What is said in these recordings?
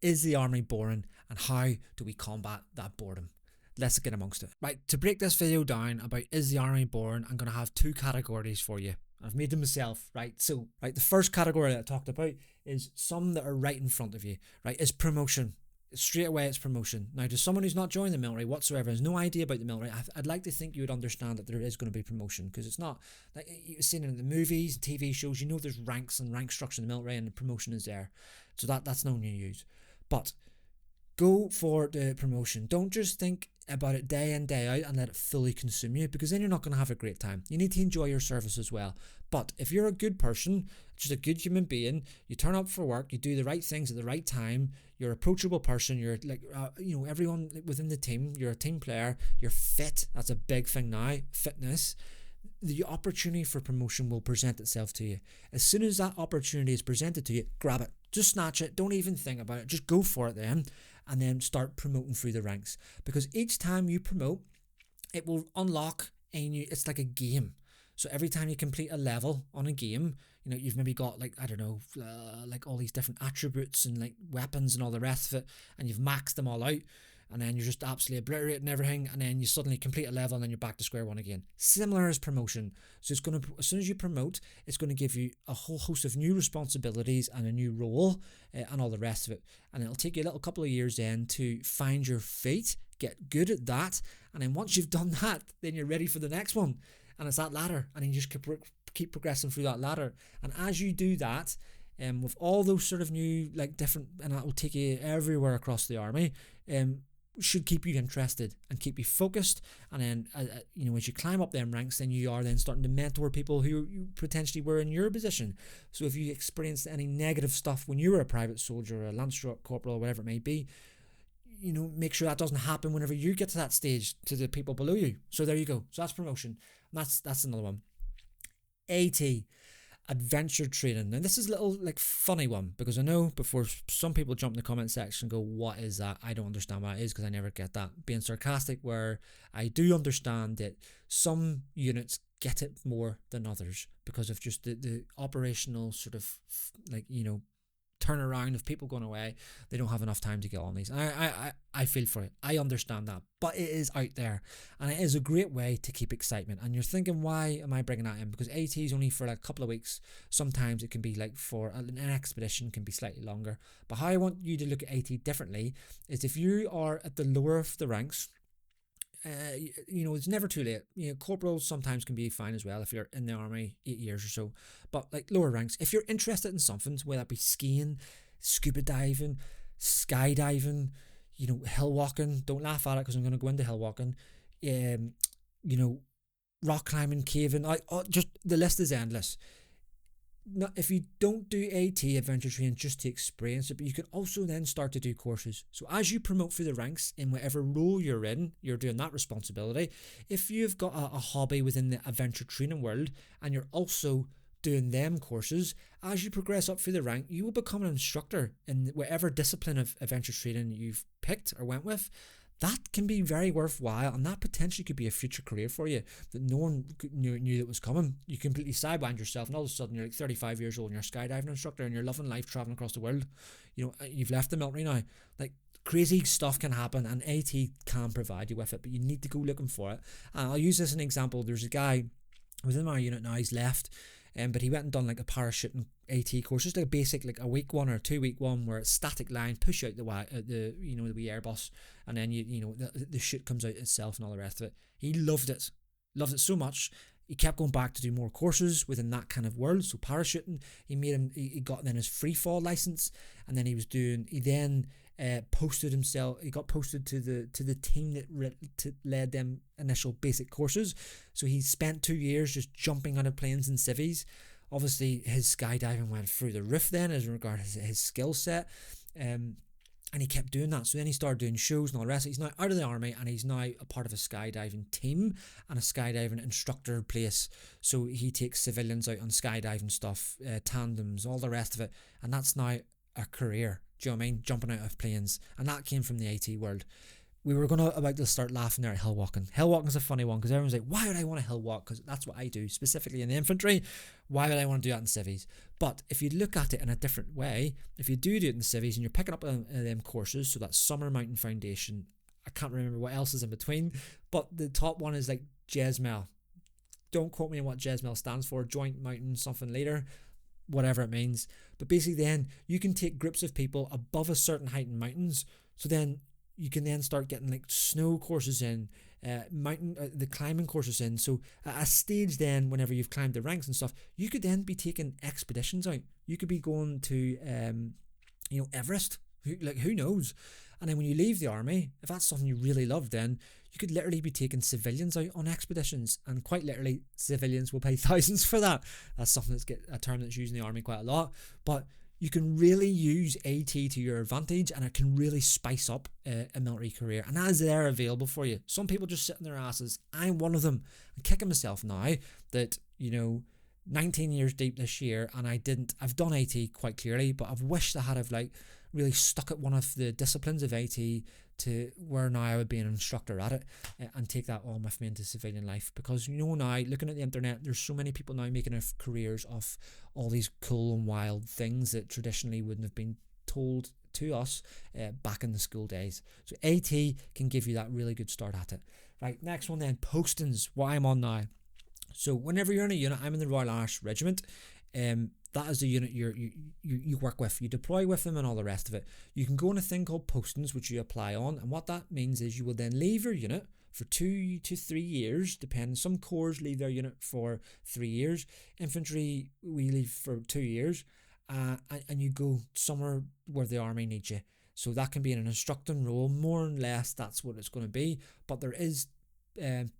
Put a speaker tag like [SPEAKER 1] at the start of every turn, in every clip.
[SPEAKER 1] Is the army boring, and how do we combat that boredom? Let's get amongst it. Right, to break this video down about is the army boring, I'm going to have two categories for you. I've made them myself, right? So, right, the first category that I talked about is some that are right in front of you, right? Is promotion. Straight away, it's promotion. Now, to someone who's not joined the military whatsoever, has no idea about the military, I'd like to think you would understand that there is going to be promotion, because it's not like you've seen it in the movies, TV shows. You know, there's ranks and rank structure in the military, and the promotion is there. So that's no news. But go for the promotion. Don't just think about it day in, day out and let it fully consume you, because then you're not going to have a great time. You need to enjoy your service as well. But if you're a good person, just a good human being, you turn up for work, you do the right things at the right time, you're an approachable person, you're like, everyone within the team, you're a team player, you're fit. That's a big thing now, fitness. The opportunity for promotion will present itself to you. As soon as that opportunity is presented to you, grab it. Just snatch it. Don't even think about it. Just go for it then, and then start promoting through the ranks. Because each time you promote, it will unlock a new. It's like a game. So every time you complete a level on a game, you've maybe got like, I don't know, like all these different attributes and like weapons and all the rest of it, and you've maxed them all out, and then you're just absolutely obliterating everything, and then you suddenly complete a level, and then you're back to square one again. Similar as promotion. So it's going to, as soon as you promote, it's going to give you a whole host of new responsibilities and a new role, and all the rest of it. And it'll take you a little couple of years then to find your feet, get good at that, and then once you've done that, then you're ready for the next one. And it's that ladder, and then you just keep progressing through that ladder. And as you do that, with all those sort of new, like different, and that will take you everywhere across the army, should keep you interested and keep you focused. And then as you climb up them ranks, then you are then starting to mentor people who you potentially were in your position. So if you experienced any negative stuff when you were a private soldier or a lance corporal or whatever it may be, make sure that doesn't happen whenever you get to that stage to the people below you. So there you go. So that's promotion. And that's another one. AT, adventure training. Now this is a little like funny one, because I know before some people jump in the comment section and go, what is that? I don't understand what it is, because I never get that. Being sarcastic, where I do understand that some units get it more than others because of just the operational sort of like, turnaround of people going away. They don't have enough time to get on these. I feel for it. I understand that, but it is out there, and it is a great way to keep excitement. And you're thinking, why am I bringing that in? Because AT is only for like a couple of weeks. Sometimes it can be like for an expedition can be slightly longer. But how I want you to look at AT differently is if you are at the lower of the ranks, it's never too late. Corporals sometimes can be fine as well if you're in the army 8 years or so. But like lower ranks, if you're interested in something, whether that be skiing, scuba diving, skydiving, hill walking, don't laugh at it because I'm going to go into hill walking, rock climbing, caving, just the list is endless. If you don't do AT, adventure training, just to experience it, but you can also then start to do courses. So as you promote through the ranks in whatever role you're in, you're doing that responsibility. If you've got a hobby within the adventure training world and you're also doing them courses, as you progress up through the rank, you will become an instructor in whatever discipline of adventure training you've picked or went with. That can be very worthwhile, and that potentially could be a future career for you that no one knew that was coming. You completely sidewind yourself, and all of a sudden you're like 35 years old and you're a skydiving instructor and you're loving life traveling across the world. You've left the military now. Like, crazy stuff can happen, and AT can provide you with it, but you need to go looking for it. And I'll use this as an example. There's a guy within my unit now, he's left, but he went and done like a parachuting AT course, just like a basic, like a week one or a 2 week one, where it's static line, push out the wee Airbus, and then the chute comes out itself and all the rest of it. He loved it so much. He kept going back to do more courses within that kind of world. So parachuting, he got then his free fall license, and then he then posted himself. He got posted to the team that led them initial basic courses. So he spent 2 years just jumping out of planes in civvies. Obviously, his skydiving went through the roof then as regards his skill set. And he kept doing that. So then he started doing shows and all the rest. He's now out of the army, and he's now a part of a skydiving team and a skydiving instructor place. So he takes civilians out on skydiving stuff, tandems, all the rest of it. And that's now a career. Do you know what I mean? Jumping out of planes. And that came from the AT world. we were gonna about to start laughing there at hill walking. Hill walking is a funny one because everyone's like, why would I want to hill walk? Because that's what I do specifically in the infantry. Why would I want to do that in civvies? But if you look at it in a different way, if you do it in the civvies and you're picking up them courses, so that's Summer Mountain Foundation. I can't remember what else is in between, but the top one is like JESMEL. Don't quote me on what JESMEL stands for. Joint Mountain something later, whatever it means. But basically, then you can take groups of people above a certain height in mountains. So then you can then start getting like snow courses in, the climbing courses in. So at a stage then, whenever you've climbed the ranks and stuff, you could then be taking expeditions out. You could be going to Everest. Who knows? And then when you leave the army, if that's something you really love, then you could literally be taking civilians out on expeditions, and quite literally civilians will pay thousands for that. That's something a term that's used in the army quite a lot. But you can really use AT to your advantage, and it can really spice up a military career, and that is there available for you. Some people just sit in their asses. I'm one of them. I'm kicking myself now that 19 years deep this year, and I've done AT quite clearly, but I've wished I had really stuck at one of the disciplines of AT to where now I would be an instructor at it, and take that on with me into civilian life. Because now, looking at the internet, there's so many people now making careers of all these cool and wild things that traditionally wouldn't have been told to us back in the school days. So AT can give you that really good start at it. Right, next one then, postings, what I'm on now. So whenever you're in a unit, I'm in the Royal Irish Regiment. That is the unit you work with. You deploy with them and all the rest of it. You can go on a thing called postings, which you apply on, and what that means is you will then leave your unit for 2 to 3 years, depending. Some corps leave their unit for 3 years. Infantry, we leave for 2 years, and you go somewhere where the army needs you. So that can be in an instructing role, more or less that's what it's going to be. But there is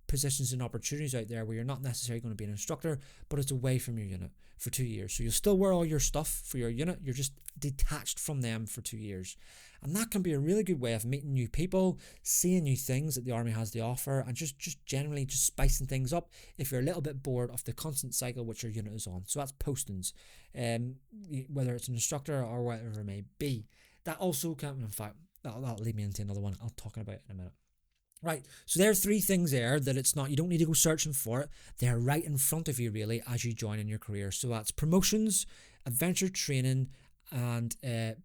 [SPEAKER 1] positions and opportunities out there where you're not necessarily going to be an instructor, but it's away from your unit for 2 years. So you'll still wear all your stuff for your unit, you're just detached from them for 2 years. And that can be a really good way of meeting new people, seeing new things that the army has to offer, and just generally just spicing things up if you're a little bit bored of the constant cycle which your unit is on. So that's postings, whether it's an instructor or whatever it may be. That also can, in fact, that'll lead me into another one I'll talk about in a minute. Right, so there are 3 things there that it's not, you don't need to go searching for it. They're right in front of you really as you join in your career. So that's promotions, adventure training, and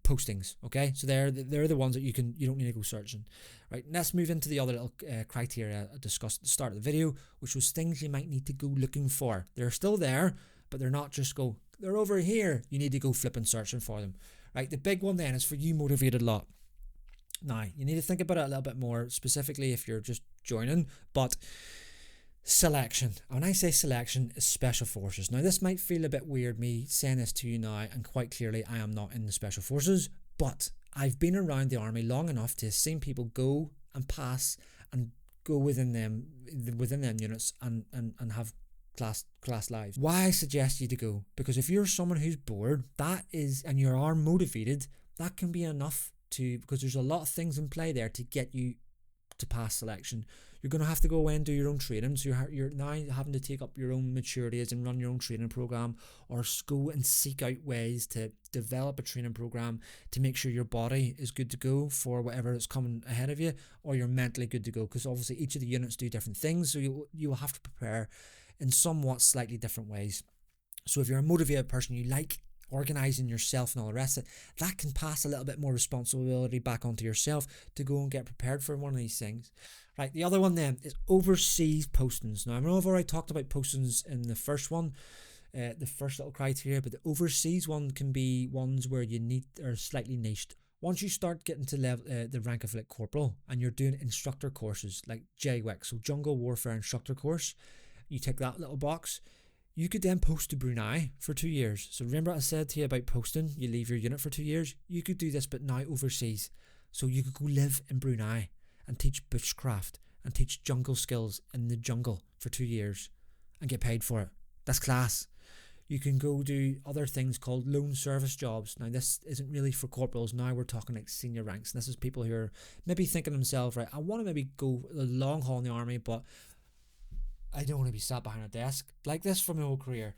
[SPEAKER 1] postings. Okay, so they're the ones that you don't need to go searching. Right, let's move into the other little criteria I discussed at the start of the video, which was things you might need to go looking for. They're still there, but they're not just they're over here. You need to go flipping searching for them. Right, the big one then is for you motivated lot. Now, you need to think about it a little bit more, specifically if you're just joining, but selection. When I say selection, is special forces. Now, this might feel a bit weird, me saying this to you now, and quite clearly I am not in the special forces, but I've been around the army long enough to have seen people go and pass and go within them units and have class lives. Why I suggest you to go, because if you're someone who's bored, and you are motivated, that can be enough because there's a lot of things in play there to get you to pass selection. You're going to have to go away and do your own training, so you're now having to take up your own maturities and run your own training program, or go and seek out ways to develop a training program to make sure your body is good to go for whatever is coming ahead of you, or you're mentally good to go, because obviously each of the units do different things, so you will have to prepare in somewhat slightly different ways. So if you're a motivated person, you like organising yourself and all the rest of it, that can pass a little bit more responsibility back onto yourself to go and get prepared for one of these things. Right, the other one then is overseas postings. Now, I know I've already talked about postings in the first one, the first little criteria, but the overseas one can be ones where are slightly niched. Once you start getting to the rank of like corporal, and you're doing instructor courses like JWIC, so Jungle Warfare Instructor Course, you tick that little box. You could then post to Brunei for 2 years. So remember I said to you about posting, you leave your unit for 2 years? You could do this, but now overseas. So you could go live in Brunei and teach bushcraft and teach jungle skills in the jungle for 2 years and get paid for it. That's class. You can go do other things called loan service jobs. Now, this isn't really for corporals. Now we're talking like senior ranks. And this is people who are maybe thinking to themselves, right, I want to maybe go the long haul in the army, but I don't want to be sat behind a desk like this for my whole career.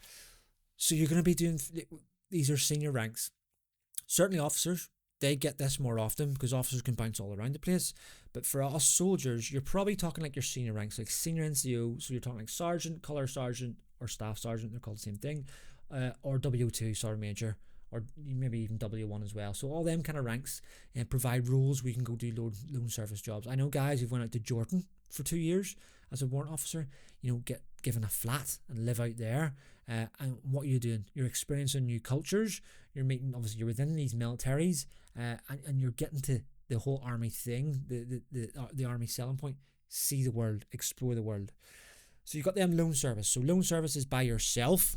[SPEAKER 1] So you're going to be doing, these are senior ranks. Certainly officers, they get this more often because officers can bounce all around the place. But for us soldiers, you're probably talking like your senior ranks, like senior NCO. So you're talking like sergeant, colour sergeant, or staff sergeant. They're called the same thing, or W2, sergeant major, or maybe even W1 as well. So all them kind of ranks and provide roles we can go do loan service jobs. I know guys who've went out to Jordan for 2 years as a warrant officer. Get given a flat and live out there. And what are you doing? You're experiencing new cultures. You're meeting, obviously, you're within these militaries, and you're getting to the whole army thing, the army selling point. See the world, explore the world. So you've got them loan service. So loan service is by yourself,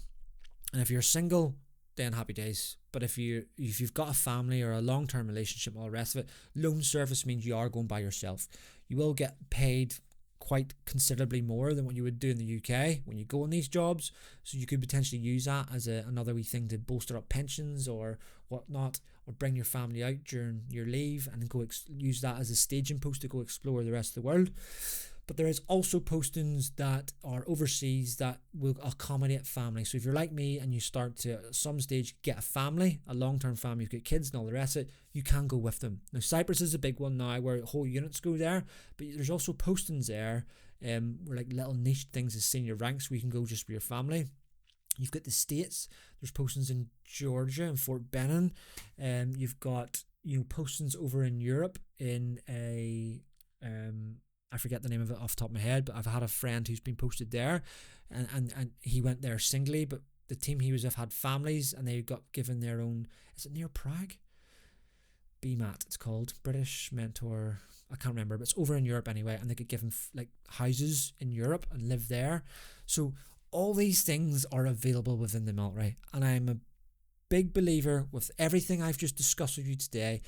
[SPEAKER 1] and if you're single, then happy days. But if you've got a family or a long-term relationship, all the rest of it, loan service means you are going by yourself. You will get paid quite considerably more than what you would do in the UK when you go on these jobs. So you could potentially use that as another wee thing to bolster up pensions or whatnot, or bring your family out during your leave and go use that as a staging post to go explore the rest of the world. But there is also postings that are overseas that will accommodate family. So if you're like me and you start to at some stage get a family, a long-term family, you've got kids and all the rest of it, you can go with them. Now Cyprus is a big one now where whole units go there, but there's also postings there where like little niche things as senior ranks where you can go just with your family. You've got the States, there's postings in Georgia and Fort Benning. You've got postings over in Europe in a I forget the name of it off the top of my head, but I've had a friend who's been posted there, and he went there singly, but the team he was with had families, and they got given their own, is it near Prague? BMAT it's called, British Mentor, I can't remember, but it's over in Europe anyway, and they could give them like houses in Europe and live there. So all these things are available within the military, and I'm a big believer with everything I've just discussed with you today.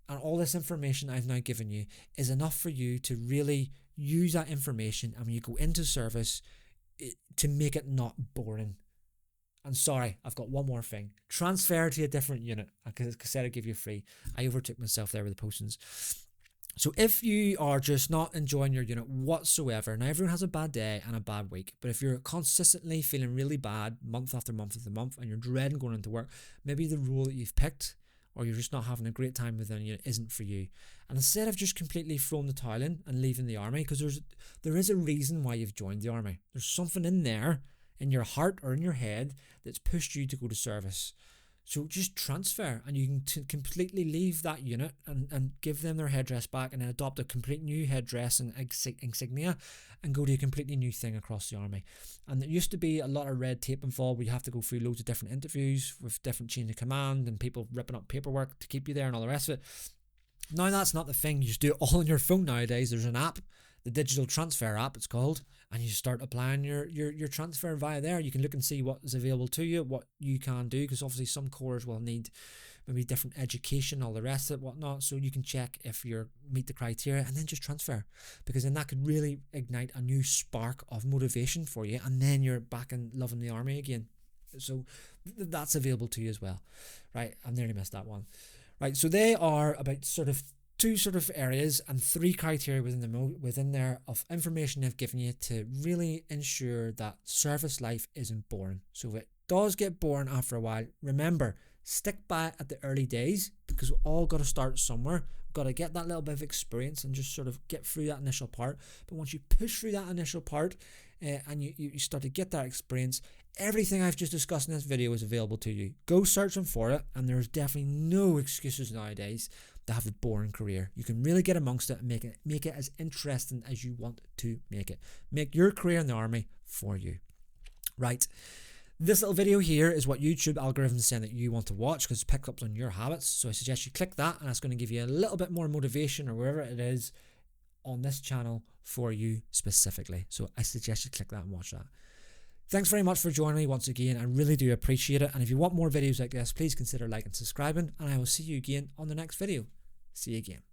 [SPEAKER 1] And all this information I've now given you is enough for you to really use that information, and when you go into service, to make it not boring. And sorry, I've got one more thing. Transfer to a different unit, because I said I'd give you free. I overtook myself there with the postings. So if you are just not enjoying your unit whatsoever, now everyone has a bad day and a bad week, but if you're consistently feeling really bad month after month after month, and you're dreading going into work, maybe the role that you've picked, or you're just not having a great time within it, isn't for you. And instead of just completely throwing the towel in and leaving the army, because there is a reason why you've joined the army. There's something in there, in your heart or in your head, that's pushed you to go to service. So just transfer, and you can completely leave that unit and give them their headdress back, and then adopt a complete new headdress and insignia, and go to a completely new thing across the army. And there used to be a lot of red tape involved, where you have to go through loads of different interviews with different chain of command and people ripping up paperwork to keep you there and all the rest of it. Now that's not the thing. You just do it all on your phone nowadays. There's an app, the digital transfer app it's called, and you start applying your transfer via there. You can look and see what is available to you, what you can do, because obviously some corps will need maybe different education, all the rest of it, whatnot. So you can check if you meet the criteria, and then just transfer, because then that could really ignite a new spark of motivation for you, and then you're back and loving the army again. So that's available to you as well. Right, I've nearly missed that one. Right, so they are about two areas and three criteria within there of information they've given you to really ensure that service life isn't boring. So if it does get boring after a while, remember, stick by it at the early days, because we all got to start somewhere. We've got to get that little bit of experience and just sort of get through that initial part. But once you push through that initial part, and you start to get that experience, everything I've just discussed in this video is available to you. Go searching for it, and there's definitely no excuses nowadays to have a boring career. You can really get amongst it and make it as interesting as you want to make it. Make your career in the army for you. Right. This little video here is what YouTube algorithms saying that you want to watch, because it's picked up on your habits. So I suggest you click that, and that's going to give you a little bit more motivation or wherever it is on this channel for you specifically. So I suggest you click that and watch that. Thanks very much for joining me once again. I really do appreciate it. And if you want more videos like this, please consider liking and subscribing, and I will see you again on the next video. See you again.